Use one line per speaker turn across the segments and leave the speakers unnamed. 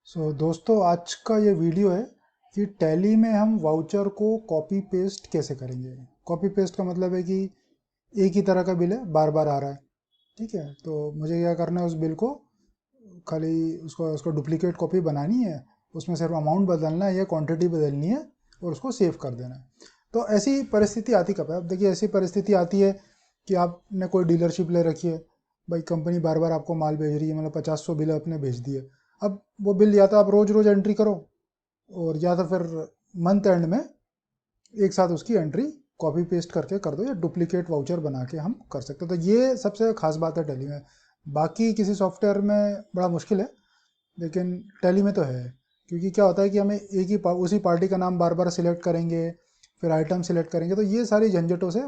दोस्तों आज का ये वीडियो है कि टैली में हम वाउचर को कॉपी पेस्ट कैसे करेंगे। कॉपी पेस्ट का मतलब है कि एक ही तरह का बिल है, बार बार आ रहा है। ठीक है, तो मुझे क्या करना है, उस बिल को खाली उसको उसको डुप्लीकेट कॉपी बनानी है, उसमें सिर्फ अमाउंट बदलना है या क्वांटिटी बदलनी है और उसको सेव कर देना है। तो ऐसी परिस्थिति आती कब है? अब देखिए, ऐसी परिस्थिति आती है कि आपने कोई डीलरशिप ले रखी है, भाई कंपनी बार बार आपको माल भेज रही है, मतलब 50-100 बिल आपने भेज दिए। अब वो बिल या तो आप रोज रोज एंट्री करो और या तो फिर मंथ एंड में एक साथ उसकी एंट्री कॉपी पेस्ट करके कर दो, या डुप्लीकेट वाउचर बना के हम कर सकते हैं। तो ये सबसे खास बात है टैली में। बाकी किसी सॉफ्टवेयर में बड़ा मुश्किल है, लेकिन टैली में तो है। क्योंकि क्या होता है कि हमें एक ही उसी पार्टी का नाम बार बार सिलेक्ट करेंगे, फिर आइटम सिलेक्ट करेंगे, तो ये सारी झंझटों से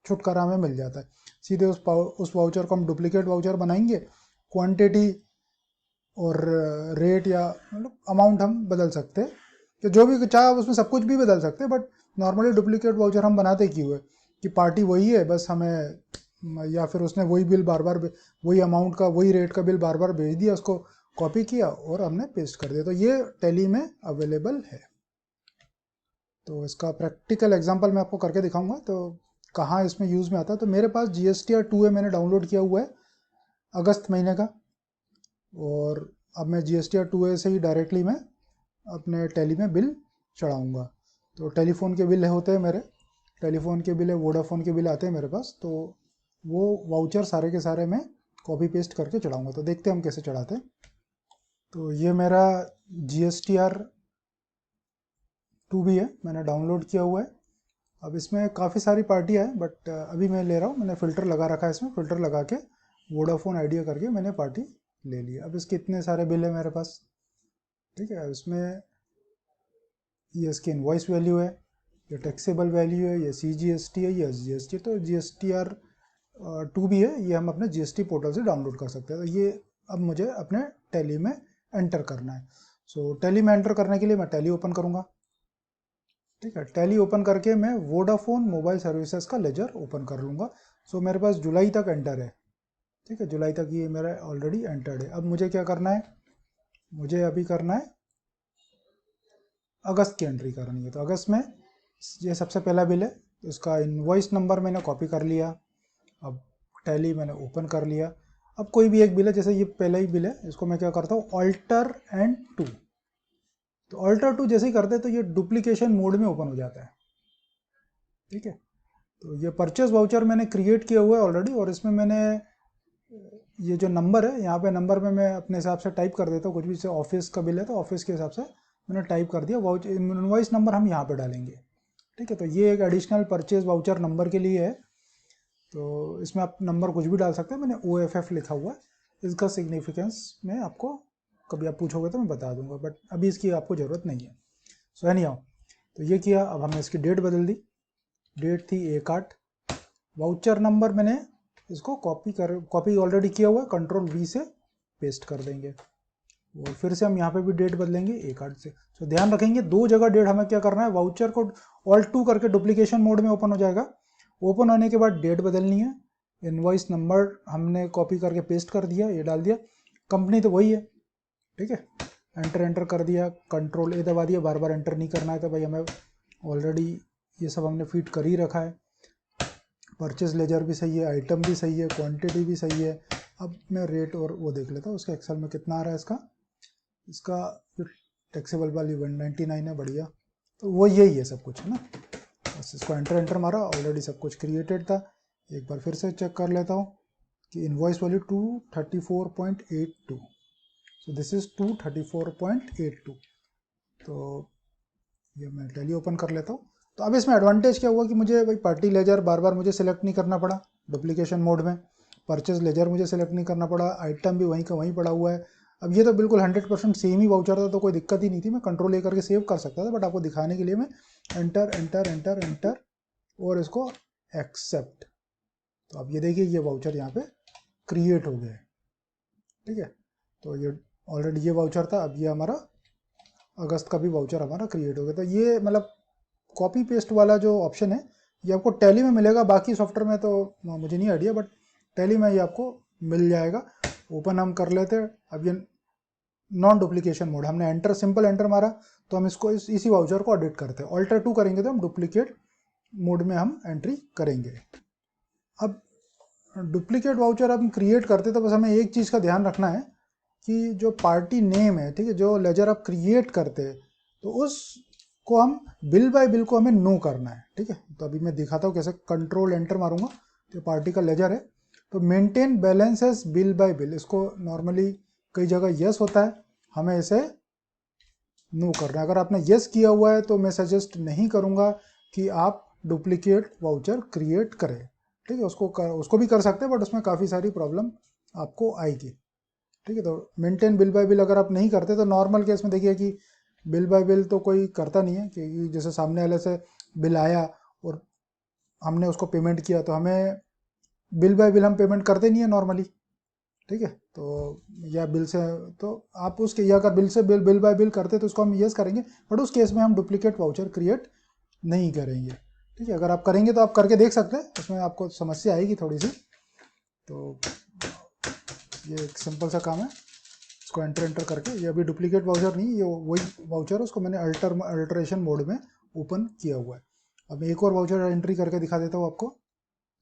छुटकारा हमें मिल जाता है। सीधे उस वाउचर को हम डुप्लीकेट वाउचर बनाएंगे, क्वांटिटी और रेट या मतलब अमाउंट हम बदल सकते हैं, कि जो भी चाहे आप उसमें सब कुछ भी बदल सकते हैं। बट नॉर्मली डुप्लीकेट वाउचर हम बनाते क्यों है कि पार्टी वही है, बस हमें या फिर उसने वही बिल बार बार, वही अमाउंट का वही रेट का बिल बार बार भेज दिया, उसको कॉपी किया और हमने पेस्ट कर दिया। तो ये टैली में अवेलेबल है। तो इसका प्रैक्टिकल एग्जांपल मैं आपको करके दिखाऊंगा, तो कहाँ इसमें यूज़ में आता है। तो मेरे पास GSTR 2 है, मैंने डाउनलोड किया हुआ है अगस्त महीने का। और अब मैं GSTR 2A से ही डायरेक्टली मैं अपने टैली में बिल चढ़ाऊँगा। तो टेलीफोन के बिल होते हैं मेरे, टेलीफोन के बिल है, वोडाफोन के बिल आते हैं मेरे पास। तो वो वाउचर सारे के सारे मैं कॉपी पेस्ट करके चढ़ाऊँगा। तो देखते हैं हम कैसे चढ़ाते हैं। तो ये मेरा GSTR 2 भी है, मैंने डाउनलोड किया हुआ है। अब इसमें काफ़ी सारी पार्टियाँ हैं, बट अभी मैं ले रहा हूँ, मैंने फ़िल्टर लगा रखा है। इसमें फ़िल्टर लगा के वोडाफोन आइडिया करके मैंने पार्टी ले ली। अब इसके इतने सारे बिल है मेरे पास। ठीक है, इसमें ये इसकी इनवॉइस वैल्यू है, ये टैक्सेबल वैल्यू है, ये CGST है, ये SGST। तो GSTR 2 भी है, ये हम अपने GST पोर्टल से डाउनलोड कर सकते हैं। तो ये अब मुझे अपने टैली में एंटर करना है। टैली में एंटर करने के लिए मैं टैली ओपन करूँगा। ठीक है, टैली ओपन करके मैं वोडाफोन मोबाइल सर्विसेज का लेजर ओपन कर लूँगा। मेरे पास जुलाई तक एंटर है। ठीक है, जुलाई तक ये मेरा ऑलरेडी एंटर्ड है। अब मुझे क्या करना है, मुझे अभी करना है अगस्त की एंट्री करनी है। तो अगस्त में ये सबसे पहला बिल है, तो इसका इनवॉइस नंबर मैंने कॉपी कर लिया। अब टैली मैंने ओपन कर लिया। अब कोई भी एक बिल है, जैसे ये पहला ही बिल है, इसको मैं क्या करता हूँ, ऑल्टर एंड टू। तो ऑल्टर टू जैसे ही करते हैं तो ये डुप्लीकेशन मोड में ओपन हो जाता है। ठीक है, तो ये परचेज वाउचर मैंने क्रिएट किया हुआ है ऑलरेडी, और इसमें मैंने ये जो नंबर है, यहाँ पे नंबर में मैं अपने हिसाब से टाइप कर देता हूँ कुछ भी। से ऑफिस का बिल है तो ऑफिस के हिसाब से मैंने टाइप कर दिया। वाउचर इनवॉइस नंबर हम यहाँ पे डालेंगे। ठीक है, तो ये एक एडिशनल परचेज वाउचर नंबर के लिए है। तो इसमें आप नंबर कुछ भी डाल सकते हैं, मैंने OFF लिखा हुआ है। इसका सिग्निफिकेंस मैं आपको कभी आप पूछोगे तो मैं बता दूंगा, बट अभी इसकी आपको ज़रूरत नहीं है। एनी हाउ, तो ये किया। अब हमने इसकी डेट बदल दी। डेट थी 1/8। वाउचर नंबर मैंने इसको कॉपी ऑलरेडी किया हुआ है, Ctrl+V से पेस्ट कर देंगे। और फिर से हम यहाँ पे भी डेट बदलेंगे 1/8 से। ध्यान रखेंगे, दो जगह डेट हमें क्या करना है, वाउचर को Alt+2 करके डुप्लीकेशन मोड में ओपन हो जाएगा। ओपन होने के बाद डेट बदलनी है। इनवॉइस नंबर हमने कॉपी करके पेस्ट कर दिया, ये डाल दिया। कंपनी तो वही है। ठीक है, एंटर कर दिया, Ctrl+A दबा दिया। बार बार एंटर नहीं करना है, तो भाई हमें ऑलरेडी ये सब हमने फीड कर ही रखा है। परचेज लेजर भी सही है, आइटम भी सही है, क्वांटिटी भी सही है। अब मैं रेट और वो देख लेता हूँ उसका एक्सेल में कितना आ रहा है। इसका जो टैक्सेबल वाली 199 है, बढ़िया। तो वो यही है सब कुछ, है ना। बस इसको एंटर मारा, ऑलरेडी सब कुछ क्रिएटेड था। एक बार फिर से चेक कर लेता हूँ कि इनवॉइस वैल्यू 234.82। This is 234.82। तो ये मैं टैली ओपन कर लेता हूँ। तो अब इसमें एडवांटेज क्या हुआ कि मुझे भाई पार्टी लेजर बार बार मुझे सिलेक्ट नहीं करना पड़ा डुप्लीकेशन मोड में। परचेज लेजर मुझे सिलेक्ट नहीं करना पड़ा, आइटम भी वहीं का वहीं पड़ा हुआ है। अब ये तो बिल्कुल 100% सेम ही वाउचर था, तो कोई दिक्कत ही नहीं थी। मैं Ctrl+A करके सेव कर सकता था, बट आपको दिखाने के लिए मैं एंटर और इसको एक्सेप्ट। तो अब ये देखिए, ये वाउचर यहाँ पे क्रिएट हो गया है। ठीक है, तो ये ऑलरेडी ये वाउचर था, अब ये हमारा अगस्त का भी वाउचर हमारा क्रिएट हो गया। तो ये मतलब कॉपी पेस्ट वाला जो ऑप्शन है, ये आपको टैली में मिलेगा। बाकी सॉफ्टवेयर में तो मुझे नहीं आइडिया, बट टैली में ये आपको मिल जाएगा। ओपन हम कर लेते हैं। अब ये नॉन डुप्लीकेशन मोड, हमने एंटर सिंपल एंटर मारा तो हम इसको इसी वाउचर को एडिट करते हैं। ऑल्टर 2 करेंगे तो हम डुप्लीकेट मोड में हम एंट्री करेंगे। अब डुप्लीकेट वाउचर हम क्रिएट करते तो बस हमें एक चीज़ का ध्यान रखना है कि जो पार्टी नेम है, ठीक है, जो लेजर आप क्रिएट करते हैं तो उसको हम बिल बाय बिल को हमें नो करना है, ठीक है। तो अभी मैं दिखाता हूँ कैसे। कंट्रोल एंटर मारूंगा तो पार्टी का लेजर है, तो maintain balance as bill by bill, इसको नॉर्मली कई जगह यस होता है, हमें इसे नो करना है। अगर आपने यस किया हुआ है तो मैं सजेस्ट नहीं करूंगा कि आप डुप्लीकेट वाउचर क्रिएट करें, ठीक है। उसको भी कर सकते हैं बट उसमें काफ़ी सारी प्रॉब्लम आपको आएगी, ठीक है। तो मेंटेन बिल बाय बिल अगर आप नहीं करते तो नॉर्मल केस में देखिए कि बिल बाय बिल तो कोई करता नहीं है, क्योंकि जैसे सामने वाले से बिल आया और हमने उसको पेमेंट किया तो हमें बिल बाय बिल हम पेमेंट करते नहीं है नॉर्मली, ठीक है। तो या बिल से तो आप उसके, या अगर बिल से बिल बाय बिल करते तो उसको हम यस करेंगे, बट उस केस में हम डुप्लीकेट वाउचर क्रिएट नहीं करेंगे, ठीक है। अगर आप करेंगे तो आप करके देख सकते हैं, उसमें आपको समस्या आएगी थोड़ी सी। तो ये एक सिंपल सा काम है, इसको एंटर करके, ये अभी डुप्लीकेट वाउचर नहीं, ये वही वाउचर है, उसको मैंने अल्टरेशन मोड में ओपन किया हुआ है। अब मैं एक और वाउचर एंट्री करके दिखा देता हूँ आपको।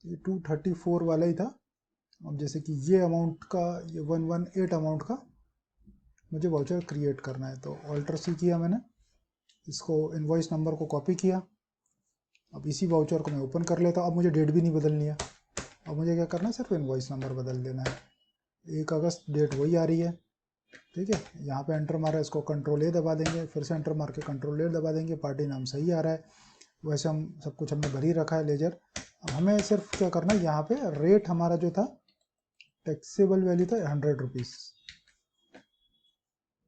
ये 234 वाला ही था। अब जैसे कि ये अमाउंट का, ये 118 अमाउंट का मुझे वाउचर क्रिएट करना है, तो ऑल्टर सी किया मैंने, इसको इनवॉइस नंबर को कॉपी किया। अब इसी वाउचर को मैं ओपन कर लेता हूँ। अब मुझे डेट भी नहीं बदलनी है, अब मुझे क्या करना है, सिर्फ इनवॉइस नंबर बदल देना है। 1 अगस्त डेट वही आ रही है, ठीक है। यहाँ पे एंटर मारा, इसको कंट्रोल ए दबा देंगे, फिर से एंटर मार के कंट्रोल ए दबा देंगे। पार्टी नाम सही आ रहा है, वैसे हम सब कुछ हमने भर ही रखा है लेजर। अब हमें सिर्फ क्या करना है, यहाँ पे रेट हमारा जो था, टैक्सेबल वैल्यू था 100 रुपीज़,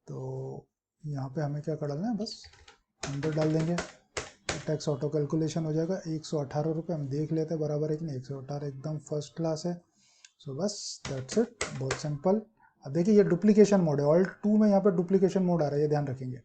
तो यहाँ पे हमें क्या डालना है, बस 100 डाल देंगे। टैक्स ऑटो कैलकुलेशन हो जाएगा। 118 रुपये, हम देख लेते हैं बराबर है कि नहीं। 118 एकदम फर्स्ट क्लास है। सो बस दैट्स इट, बहुत सिंपल। अब देखिए ये डुप्लीकेशन मोड है, ऑल्ट 2 में यहाँ पे डुप्लीकेशन मोड आ रहा है, ये ध्यान रखेंगे।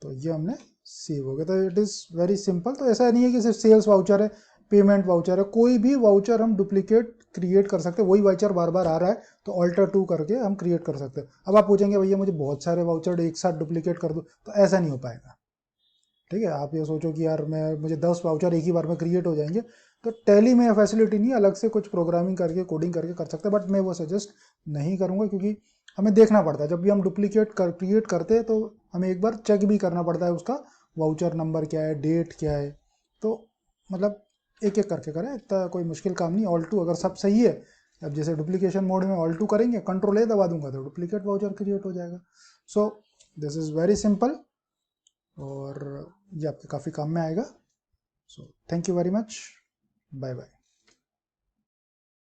तो ये हमने सेव हो गया। तो इट इज़ वेरी सिंपल। तो ऐसा नहीं है कि सिर्फ सेल्स वाउचर है, पेमेंट वाउचर है, कोई भी वाउचर हम डुप्लीकेट क्रिएट कर सकते हैं। वही वाउचर बार बार आ रहा है तो ऑल्टर 2 करके हम क्रिएट कर सकते हैं। अब आप पूछेंगे भैया मुझे बहुत सारे वाउचर एक साथ डुप्लीकेट कर दो, तो ऐसा नहीं हो पाएगा, ठीक है। आप ये सोचो कि यार मुझे 10 वाउचर एक ही बार में क्रिएट हो जाएंगे, तो टैली में फैसिलिटी नहीं, अलग से कुछ प्रोग्रामिंग करके कोडिंग करके कर सकते हैं, बट मैं वो सजेस्ट नहीं करूँगा, क्योंकि हमें देखना पड़ता है जब भी हम डुप्लीकेट क्रिएट करते हैं तो हमें एक बार चेक भी करना पड़ता है उसका वाउचर नंबर क्या है, डेट क्या है। तो मतलब एक एक करके करें, इतना कोई मुश्किल काम नहीं। ऑल टू अगर सब सही है, अब जैसे डुप्लीकेशन मोड में ऑल टू करेंगे, कंट्रोल ए दबा दूंगा तो डुप्लीकेट वाउचर क्रिएट हो जाएगा। So this is very simple, और ये आपके काफ़ी काम में आएगा। So thank you very much, bye bye.